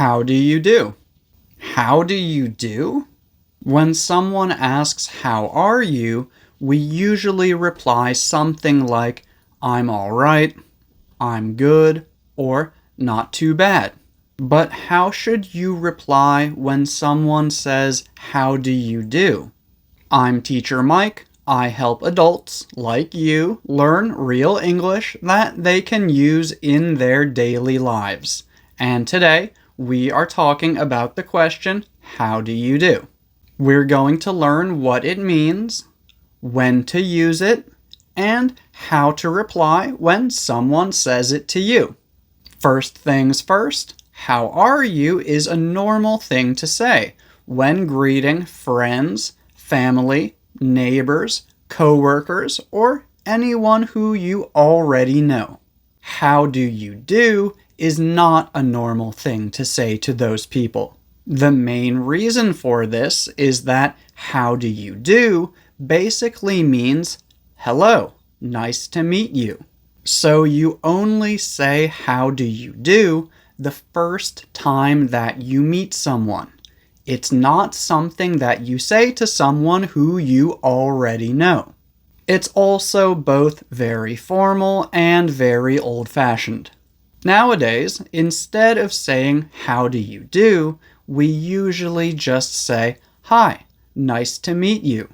How do you do? How do you do? When someone asks, how are you, we usually reply something like, I'm all right, I'm good, or not too bad. But how should you reply when someone says, how do you do? I'm Teacher Mike. I help adults like you learn real English that they can use in their daily lives. And today, we are talking about the question, how do you do? We're going to learn what it means, when to use it, and how to reply when someone says it to you. First things first, how are you is a normal thing to say when greeting friends, family, neighbors, coworkers, or anyone who you already know. How do you do is not a normal thing to say to those people. The main reason for this is that how do you do basically means hello, nice to meet you. So you only say how do you do the first time that you meet someone. It's not something that you say to someone who you already know. It's also both very formal and very old-fashioned. Nowadays, instead of saying how do you do, we usually just say hi, nice to meet you.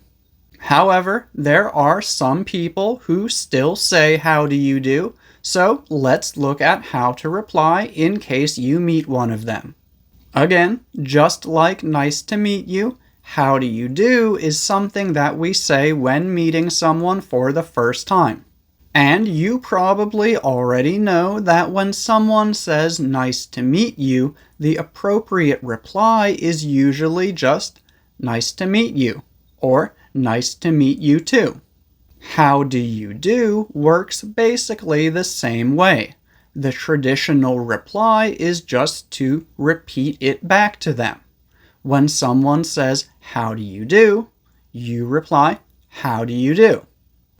However, there are some people who still say how do you do, so let's look at how to reply in case you meet one of them. Again, just like nice to meet you, how do you do is something that we say when meeting someone for the first time. And you probably already know that when someone says nice to meet you, the appropriate reply is usually just nice to meet you, or nice to meet you too. How do you do works basically the same way. The traditional reply is just to repeat it back to them. When someone says, how do you do? You reply, how do you do?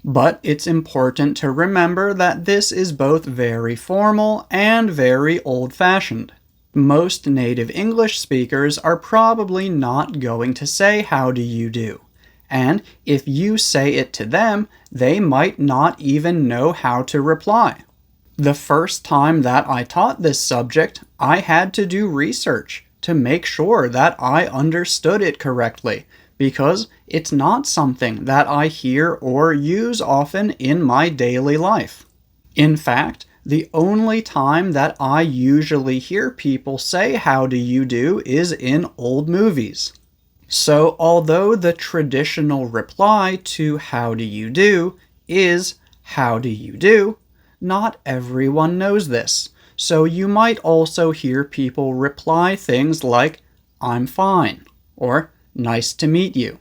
But it's important to remember that this is both very formal and very old-fashioned. Most native English speakers are probably not going to say, how do you do? And if you say it to them, they might not even know how to reply. The first time that I taught this subject, I had to do research to make sure that I understood it correctly, because it's not something that I hear or use often in my daily life. In fact, the only time that I usually hear people say how do you do is in old movies. So although the traditional reply to how do you do is how do you do, not everyone knows this, so you might also hear people reply things like, I'm fine, or nice to meet you.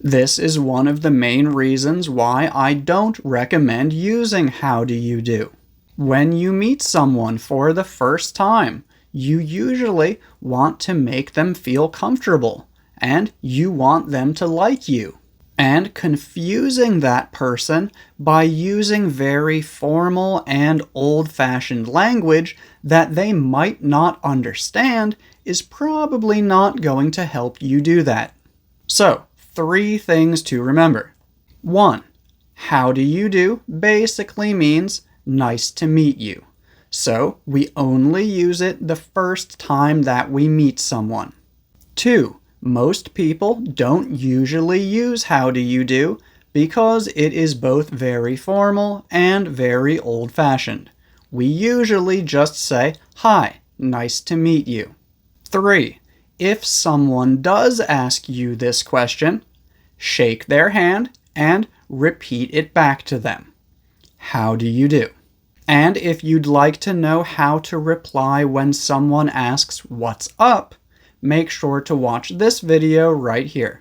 This is one of the main reasons why I don't recommend using how do you do. When you meet someone for the first time, you usually want to make them feel comfortable, and you want them to like you. And confusing that person by using very formal and old-fashioned language that they might not understand is probably not going to help you do that. So, 3 things to remember. 1. How do you do basically means nice to meet you. So, we only use it the first time that we meet someone. 2. Most people don't usually use how do you do because it is both very formal and very old-fashioned. We usually just say, hi, nice to meet you. 3. If someone does ask you this question, shake their hand and repeat it back to them. How do you do? And if you'd like to know how to reply when someone asks what's up, make sure to watch this video right here.